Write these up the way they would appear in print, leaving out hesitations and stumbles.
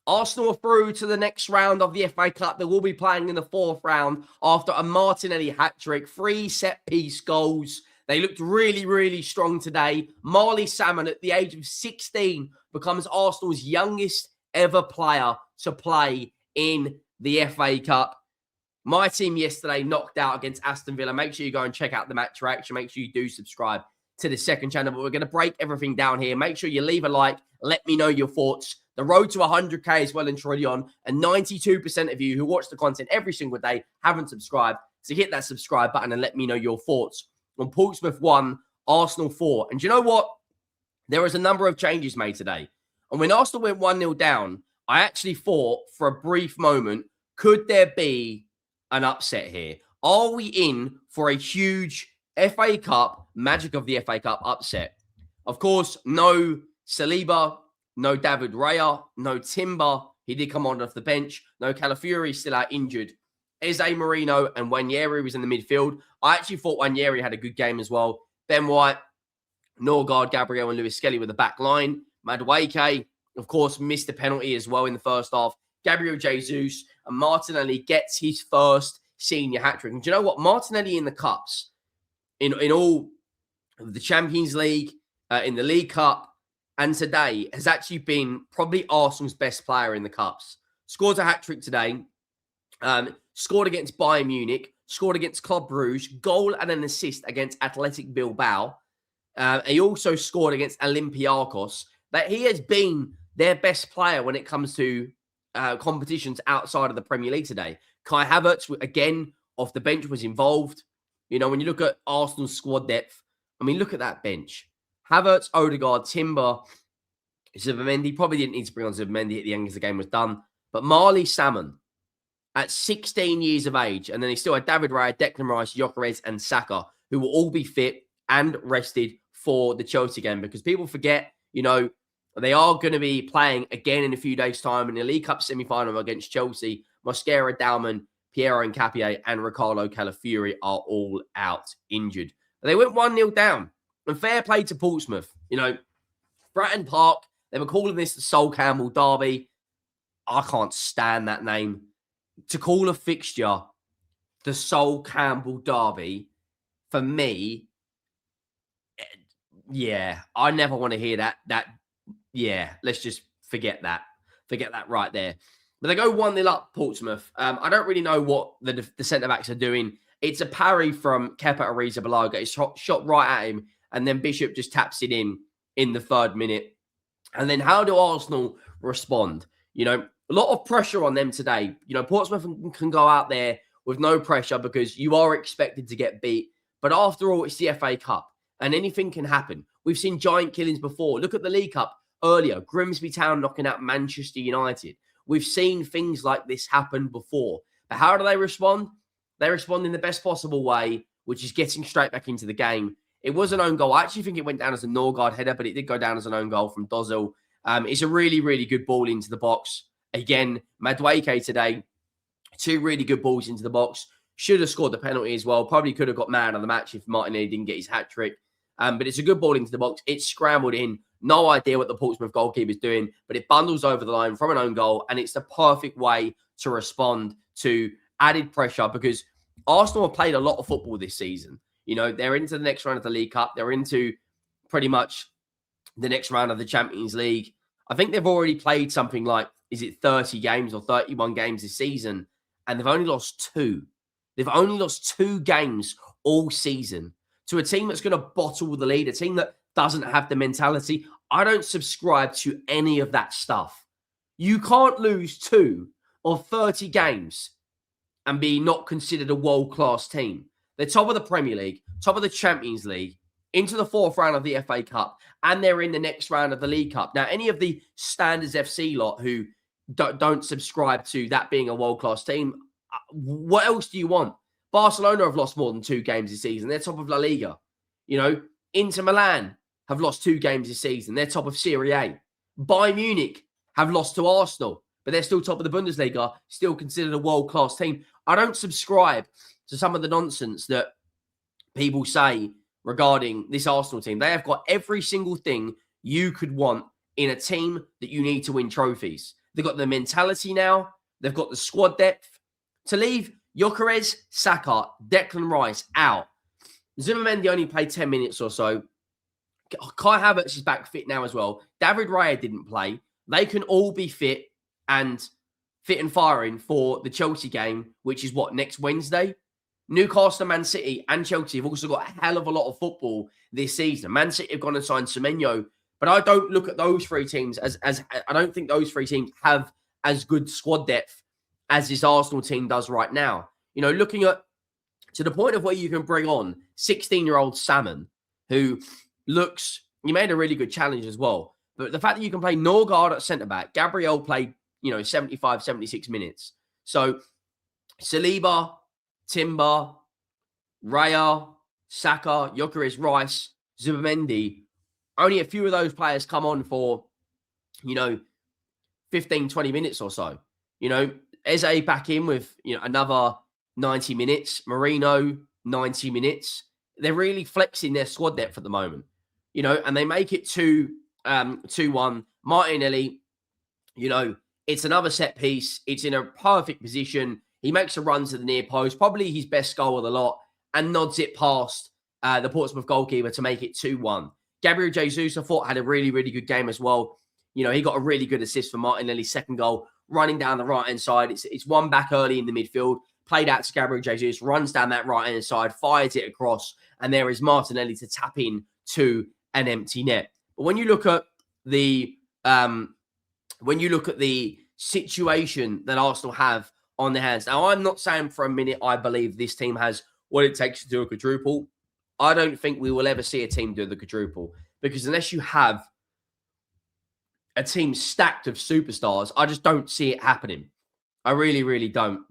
Arsenal are through to the next round of the FA Cup. They will be playing in the 4th round after a Martinelli hat-trick, 3 set-piece goals. They looked really, really strong today. Marley Salmon, at the age of 16, becomes Arsenal's youngest ever player to play in the FA Cup. My team yesterday knocked out against Aston Villa. Make sure you go and check out the match reaction. Make sure you do subscribe to the second channel. But we're going to break everything down here. Make sure you leave a like. Let me know your thoughts. The road to 100k is well and truly on. And 92% of you who watch the content every single day haven't subscribed. So hit that subscribe button and let me know your thoughts on Portsmouth 1, Arsenal 4. And do you know what? There was a number of changes made today. And when Arsenal went 1-0 down, I actually thought for a brief moment, could there be an upset here? Are we in for a huge FA Cup, magic of the FA Cup upset? Of course, no Saliba, no David Raya, no Timber. He did come on off the bench. No Calafiori, still out injured. Eze Marino and Wanyeri was in the midfield. I actually thought Wanyeri had a good game as well. Ben White, Norgard, Gabriel and Lewis Skelly with the back line. Madueke, of course, missed a penalty as well in the first half. Gabriel Jesus and Martinelli gets his first senior hat-trick. And do you know what? Martinelli in the Cups, in all of the Champions League, in the League Cup, and today has actually been probably Arsenal's best player in the Cups. Scores a hat-trick today. Scored against Bayern Munich. Scored against Club Brugge. Goal and an assist against Athletic Bilbao. He also scored against Olympiacos. That he has been their best player when it comes to competitions outside of the Premier League today. Kai Havertz, again, off the bench, was involved. You know, when you look at Arsenal's squad depth, I mean, look at that bench. Havertz, Odegaard, Timber, Zubimendi. Probably didn't need to bring on Zubimendi at the end as the game was done. But Marley Salmon, at 16 years of age, and then he still had David Raya, Declan Rice, Gyökeres, and Saka, who will all be fit and rested for the Chelsea game. Because people forget, you know, they are going to be playing again in a few days' time in the League Cup semi-final against Chelsea. Mosquera, Dalman, Piero Hincapié, and Ricardo Calafiori are all out injured. They went 1-0 down. And fair play to Portsmouth. You know, Fratton Park, they were calling this the Sol Campbell Derby. I can't stand that name. To call a fixture the Sol Campbell Derby, for me, yeah, I never want to hear that. Yeah, let's just forget that. Forget that right there. But they go 1-0 up, Portsmouth. I don't really know what the centre-backs are doing. It's a parry from Kepa Arrizabalaga. It's shot right at him. And then Bishop just taps it in the 3rd minute. And then how do Arsenal respond? You know, a lot of pressure on them today. You know, Portsmouth can go out there with no pressure because you are expected to get beat. But after all, it's the FA Cup and anything can happen. We've seen giant killings before. Look at the League Cup earlier. Grimsby Town knocking out Manchester United. We've seen things like this happen before. But how do they respond? They respond in the best possible way, which is getting straight back into the game. It was an own goal. I actually think it went down as a Norgard header, but it did go down as an own goal from Dozzell. It's a really, really good ball into the box. Again, Madueke today, 2 really good balls into the box. Should have scored the penalty as well. Probably could have got man of the match if Martinelli didn't get his hat-trick. But it's a good ball into the box. It's scrambled in. No idea what the Portsmouth goalkeeper is doing, but it bundles over the line from an own goal, and it's the perfect way to respond to added pressure because Arsenal have played a lot of football this season. You know, they're into the next round of the League Cup. They're into pretty much the next round of the Champions League. I think they've already played something like, is it 30 games or 31 games this season? And they've only lost 2. They've only lost 2 games all season to a team that's going to bottle the lead, a team that doesn't have the mentality. I don't subscribe to any of that stuff. You can't lose 2 or 30 games and be not considered a world-class team. They're top of the Premier League, top of the Champions League, into the 4th round of the FA Cup, and they're in the next round of the League Cup. Now, any of the Standards FC lot who don't subscribe to that being a world-class team, what else do you want? Barcelona have lost more than 2 games this season. They're top of La Liga. You know, Inter Milan have lost 2 games this season. They're top of Serie A. Bayern Munich have lost to Arsenal, but they're still top of the Bundesliga, still considered a world-class team. I don't subscribe to some of the nonsense that people say regarding this Arsenal team. They have got every single thing you could want in a team that you need to win trophies. They've got the mentality now. They've got the squad depth. To leave Gyökeres, Saka, Declan Rice out. Zubimendi only played 10 minutes or so. Kai Havertz is back fit now as well. David Raya didn't play. They can all be fit and firing for the Chelsea game, which is what, next Wednesday? Newcastle, Man City, and Chelsea have also got a hell of a lot of football this season. Man City have gone and signed Semenyo, but I don't look at those three teams as I don't think those three teams have as good squad depth as this Arsenal team does right now. You know, looking at to the point of where you can bring on 16-year-old Salmon, who looks, he made a really good challenge as well. But the fact that you can play Norgard at centre-back, Gabriel played, 75, 76 minutes. So Saliba, Timber, Raya, Saka, Gyökeres, Rice, Zubimendi, only a few of those players come on for, 15, 20 minutes or so. Eze back in with, another 90 minutes. Marino, 90 minutes. They're really flexing their squad depth at the moment, and they make it 2-1. Martinelli, it's another set piece. It's in a perfect position. He makes a run to the near post, probably his best goal of the lot, and nods it past the Portsmouth goalkeeper to make it 2-1. Gabriel Jesus, I thought, had a really, really good game as well. He got a really good assist for Martinelli's second goal, running down the right-hand side. It's one back early in the midfield, played out to Gabriel Jesus, runs down that right-hand side, fires it across, and there is Martinelli to tap in to an empty net. But when you look at the situation that Arsenal have on their hands, now I'm not saying for a minute I believe this team has what it takes to do a quadruple. I don't think we will ever see a team do the quadruple, because unless you have a team stacked of superstars, I just don't see it happening. I really, really don't.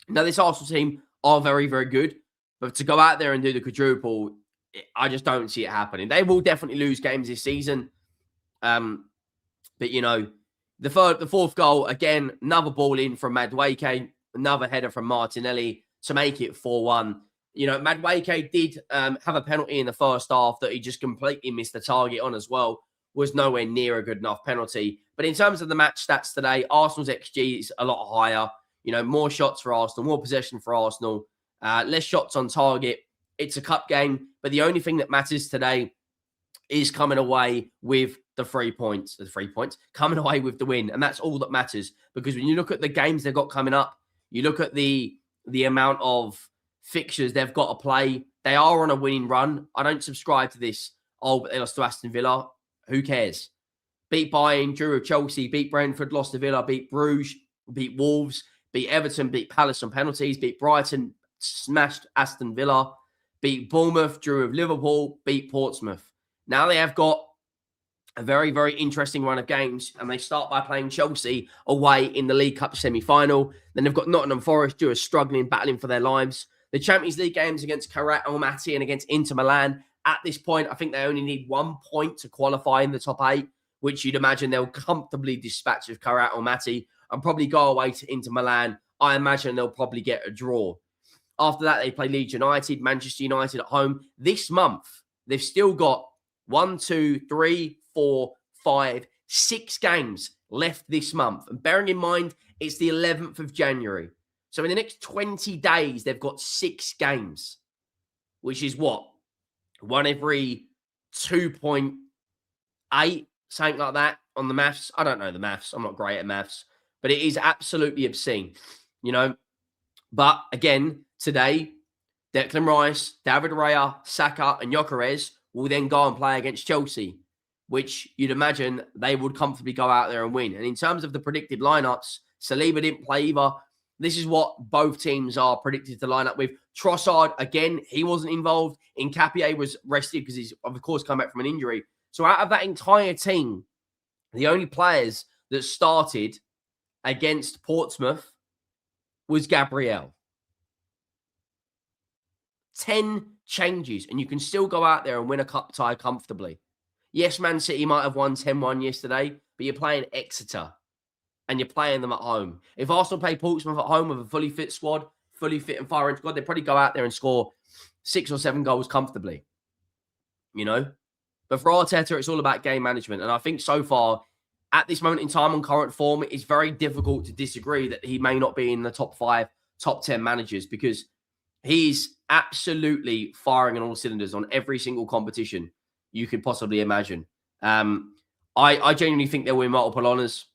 Now, this Arsenal team are very, very good, but to go out there and do the quadruple, I just don't see it happening. They will definitely lose games this season. But, the fourth goal, again, another ball in from Madueke, another header from Martinelli to make it 4-1. Madueke did have a penalty in the first half that he just completely missed the target on as well. Was nowhere near a good enough penalty. But in terms of the match stats today, Arsenal's XG is a lot higher. More shots for Arsenal, more possession for Arsenal, less shots on target. It's a cup game, but the only thing that matters today is coming away with the 3 points. Coming away with the win, and that's all that matters. Because when you look at the games they've got coming up, you look at the amount of fixtures they've got to play. They are on a winning run. I don't subscribe to this. Oh, but they lost to Aston Villa. Who cares? Beat Bayern, drew with Chelsea, beat Brentford, lost to Villa, beat Bruges, beat Wolves, beat Everton, beat Palace on penalties, beat Brighton, smashed Aston Villa, beat Bournemouth, drew with Liverpool, beat Portsmouth. Now they have got a very, very interesting run of games, and they start by playing Chelsea away in the League Cup semi-final. Then they've got Nottingham Forest, who are struggling, battling for their lives. The Champions League games against Karat Almaty and against Inter Milan. At this point, I think they only need 1 point to qualify in the top 8, which you'd imagine they'll comfortably dispatch with Karat Almaty and probably go away to Inter Milan. I imagine they'll probably get a draw. After that, they play Leeds United, Manchester United at home. This month, they've still got 6 games left this month. And bearing in mind, it's the 11th of January. So in the next 20 days, they've got 6 games, which is what? One every 2.8, something like that on the maths. I don't know the maths. I'm not great at maths, but it is absolutely obscene, But again, today, Declan Rice, David Raya, Saka, and Gyökeres will then go and play against Chelsea, which you'd imagine they would comfortably go out there and win. And in terms of the predicted lineups, Saliba didn't play either. This is what both teams are predicted to line up with. Trossard, again, he wasn't involved. Nkapie was rested because he's, of course, come back from an injury. So out of that entire team, the only players that started against Portsmouth was Gabriel. 10 changes, and you can still go out there and win a cup tie comfortably. Yes, Man City might have won 10-1 yesterday, but you're playing Exeter. And you're playing them at home. If Arsenal play Portsmouth at home with a fully fit squad, fully fit and firing squad, they'd probably go out there and score 6 or 7 goals comfortably. But for Arteta, it's all about game management. And I think so far, at this moment in time on current form, it's very difficult to disagree that he may not be in the top 5, top 10 managers, because he's absolutely firing on all cylinders on every single competition you could possibly imagine. I genuinely think they'll win multiple honours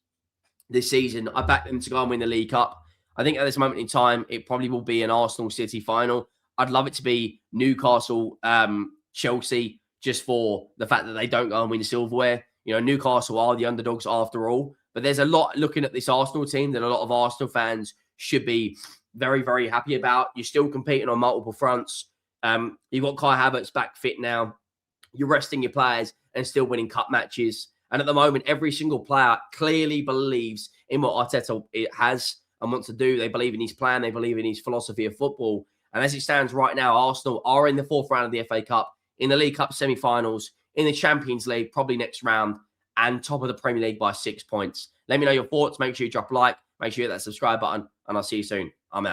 this season. I back them to go and win the League Cup. I think at this moment in time, it probably will be an Arsenal City final. I'd love it to be Newcastle, Chelsea, just for the fact that they don't go and win silverware. You know, Newcastle are the underdogs after all. But there's a lot looking at this Arsenal team that a lot of Arsenal fans should be very, very happy about. You're still competing on multiple fronts. You've got Kai Havertz back fit now. You're resting your players and still winning cup matches. And at the moment, every single player clearly believes in what Arteta has and wants to do. They believe in his plan. They believe in his philosophy of football. And as it stands right now, Arsenal are in the 4th round of the FA Cup, in the League Cup semi-finals, in the Champions League, probably next round, and top of the Premier League by 6 points. Let me know your thoughts. Make sure you drop a like. Make sure you hit that subscribe button. And I'll see you soon. I'm out.